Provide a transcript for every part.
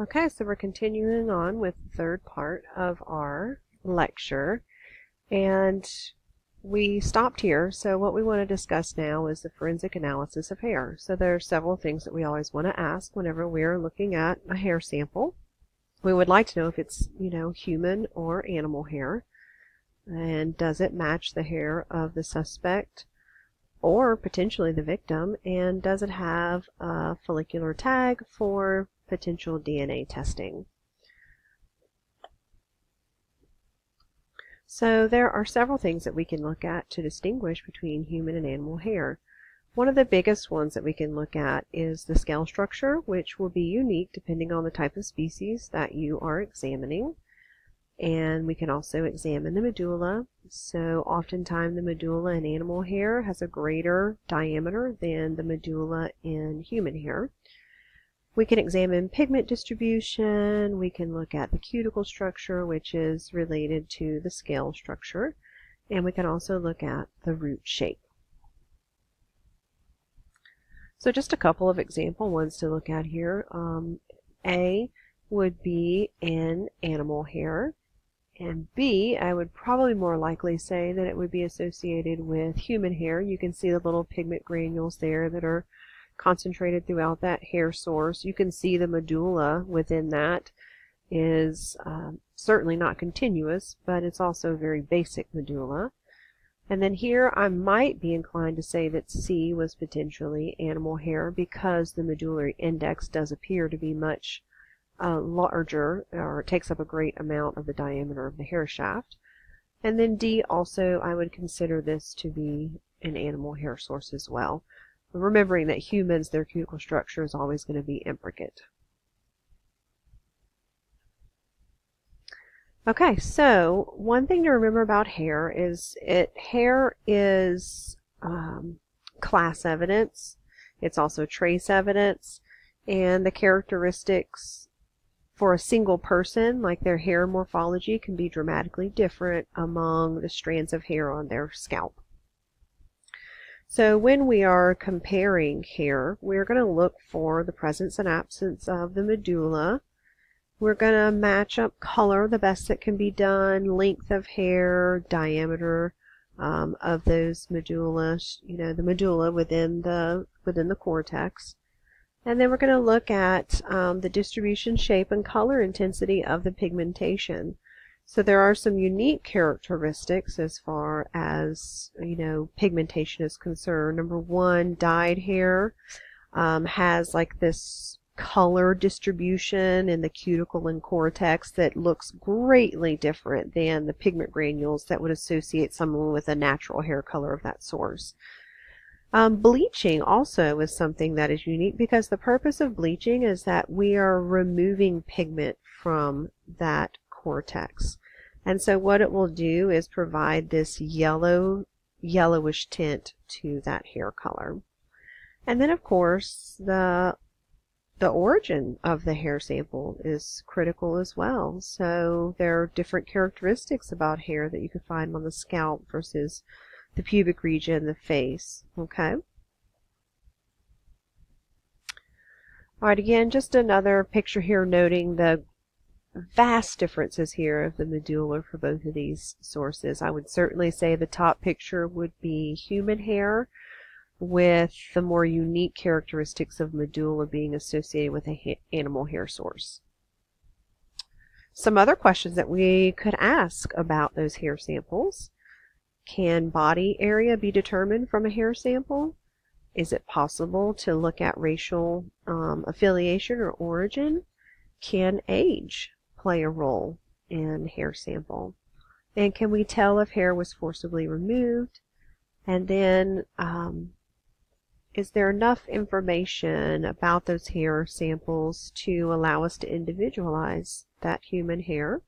Okay, so we're continuing on with the third part of our lecture, and we stopped here. So what we want to discuss now is the forensic analysis of hair. So there are several things that we always want to ask whenever we're looking at a hair sample. We would like to know if it's, human or animal hair, and does it match the hair of the suspect or potentially the victim, and does it have a follicular tag for potential DNA testing. So there are several things that we can look at to distinguish between human and animal hair. One of the biggest ones that we can look at is the scale structure, which will be unique depending on the type of species that you are examining. And we can also examine the medulla. So oftentimes the medulla in animal hair has a greater diameter than the medulla in human hair. We can examine pigment distribution. We can look at the cuticle structure, which is related to the scale structure. And we can also look at the root shape. So just a couple of example ones to look at here. A would be in animal hair. And B, I would probably more likely say that it would be associated with human hair. You can see the little pigment granules there that are concentrated throughout that hair source. You can see the medulla within that is certainly not continuous, but it's also a very basic medulla. And then here I might be inclined to say that C was potentially animal hair because the medullary index does appear to be much larger, or it takes up a great amount of the diameter of the hair shaft. And then D also, I would consider this to be an animal hair source as well. Remembering that humans, their cuticle structure is always going to be imbricate. Okay, so one thing to remember about hair is hair is class evidence. It's also trace evidence, and the characteristics for a single person, like their hair morphology, can be dramatically different among the strands of hair on their scalp. So when we are comparing hair, we're going to look for the presence and absence of the medulla. We're going to match up color the best that can be done, length of hair, diameter of those medulla, the medulla within the cortex. And then we're going to look at the distribution, shape, and color intensity of the pigmentation. So there are some unique characteristics as far as, pigmentation is concerned. Number one, dyed hair has like this color distribution in the cuticle and cortex that looks greatly different than the pigment granules that would associate someone with a natural hair color of that source. Bleaching also is something that is unique because the purpose of bleaching is that we are removing pigment from that cortex. And so what it will do is provide this yellowish tint to that hair color. And then of course the origin of the hair sample is critical as well. So there are different characteristics about hair that you can find on the scalp versus the pubic region, the face. Okay. All right, again, just another picture here noting the vast differences here of the medulla for both of these sources. I would certainly say the top picture would be human hair, with the more unique characteristics of medulla being associated with an animal hair source. Some other questions that we could ask about those hair samples. Can body area be determined from a hair sample? Is it possible to look at racial affiliation or origin? Can age play a role in hair sample? And can we tell if hair was forcibly removed? And then is there enough information about those hair samples to allow us to individualize that human hair?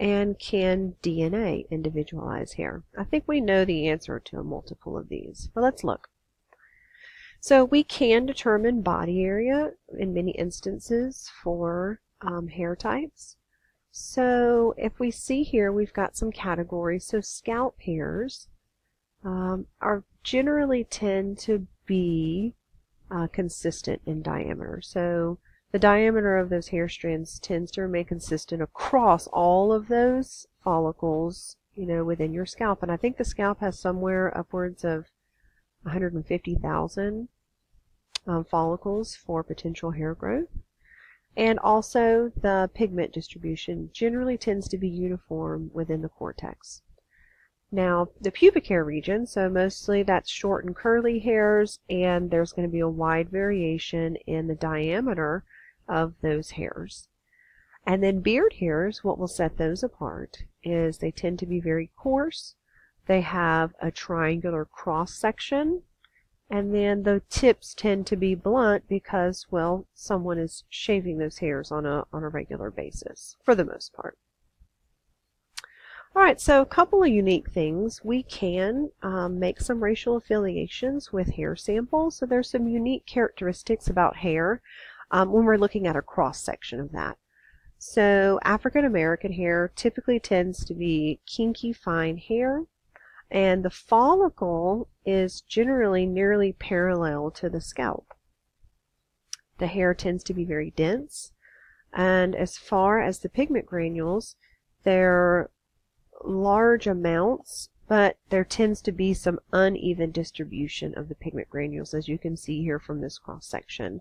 And can DNA individualize hair? I think we know the answer to a multiple of these, but let's look. So we can determine body area in many instances for hair types. So if we see here, we've got some categories. So scalp hairs are generally tend to be consistent in diameter. So the diameter of those hair strands tends to remain consistent across all of those follicles, within your scalp. And I think the scalp has somewhere upwards of 150,000 follicles for potential hair growth. And also the pigment distribution generally tends to be uniform within the cortex. Now, the pubic hair region, so mostly that's short and curly hairs, and there's going to be a wide variation in the diameter of those hairs. And then beard hairs, what will set those apart is they tend to be very coarse. They have a triangular cross section, and then the tips tend to be blunt because, well, someone is shaving those hairs on a regular basis, for the most part. All right, so a couple of unique things. We can make some racial affiliations with hair samples. So there's some unique characteristics about hair when we're looking at a cross-section of that. So African American hair typically tends to be kinky, fine hair, and the follicle is generally nearly parallel to the scalp. The hair tends to be very dense, and as far as the pigment granules, they're large amounts, but there tends to be some uneven distribution of the pigment granules, as you can see here from this cross section.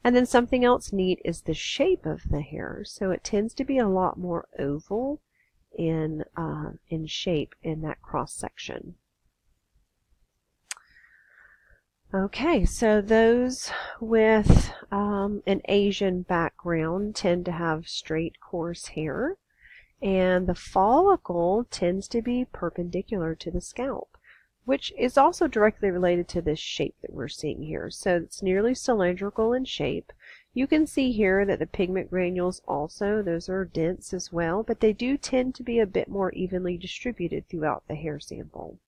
And then something else neat is the shape of the hair. So it tends to be a lot more oval in shape in that cross section. Okay, so those with an Asian background tend to have straight, coarse hair. And the follicle tends to be perpendicular to the scalp, which is also directly related to this shape that we're seeing here. So it's nearly cylindrical in shape. You can see here that the pigment granules also, those are dense as well, but they do tend to be a bit more evenly distributed throughout the hair sample.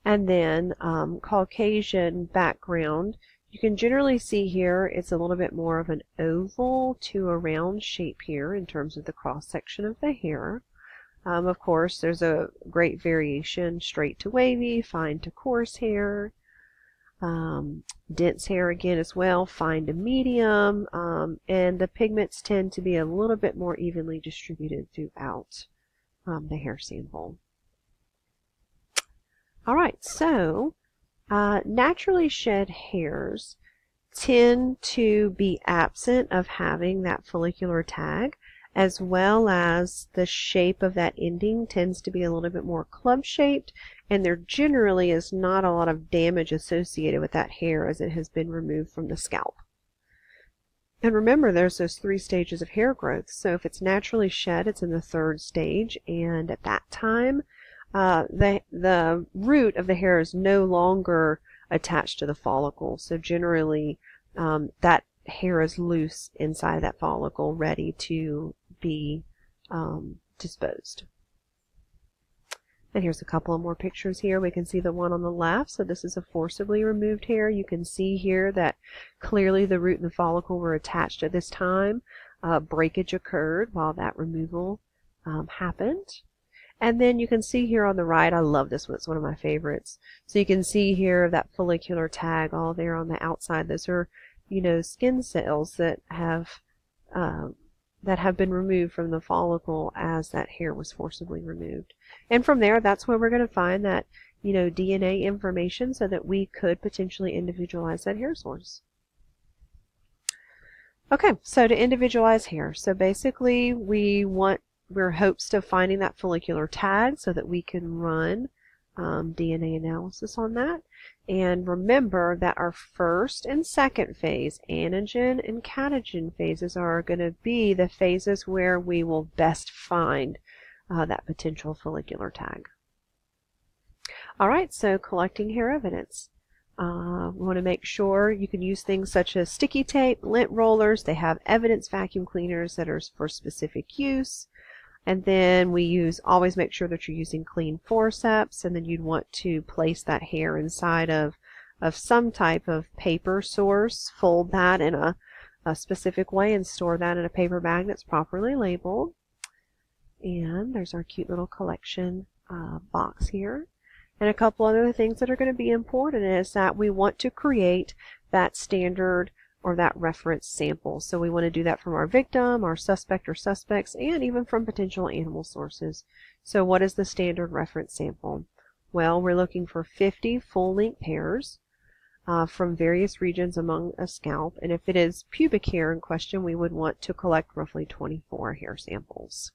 And then Caucasian background. You can generally see here it's a little bit more of an oval to a round shape here in terms of the cross-section of the hair. Of course, there's a great variation, straight to wavy, fine to coarse hair, dense hair again as well, fine to medium, and the pigments tend to be a little bit more evenly distributed throughout the hair sample. All right, so naturally shed hairs tend to be absent of having that follicular tag, as well as the shape of that ending tends to be a little bit more club-shaped, and there generally is not a lot of damage associated with that hair as it has been removed from the scalp. And remember, there's those 3 stages of hair growth, so if it's naturally shed, it's in the 3rd stage, and at that time, the root of the hair is no longer attached to the follicle. So generally, that hair is loose inside that follicle, ready to be disposed. And here's a couple of more pictures here. We can see the one on the left. So this is a forcibly removed hair. You can see here that clearly the root and the follicle were attached at this time. Breakage occurred while that removal happened. And then you can see here on the right, I love this one, it's one of my favorites. So you can see here that follicular tag all there on the outside. Those are, skin cells that have been removed from the follicle as that hair was forcibly removed. And from there, that's where we're going to find that, DNA information so that we could potentially individualize that hair source. Okay, so to individualize hair. So basically, we're hopes of finding that follicular tag so that we can run DNA analysis on that. And remember that our first and second phase, anagen and catagen phases, are going to be the phases where we will best find that potential follicular tag. All right, so collecting hair evidence. We want to make sure you can use things such as sticky tape, lint rollers. They have evidence vacuum cleaners that are for specific use. And then always make sure that you're using clean forceps, and then you'd want to place that hair inside of some type of paper source, fold that in a specific way, and store that in a paper bag that's properly labeled. And there's our cute little collection box here. And a couple other things that are going to be important is that we want to create that standard or that reference sample. So we want to do that from our victim, our suspect or suspects, and even from potential animal sources. So what is the standard reference sample? Well, we're looking for 50 full-length hairs from various regions among a scalp. And if it is pubic hair in question, we would want to collect roughly 24 hair samples.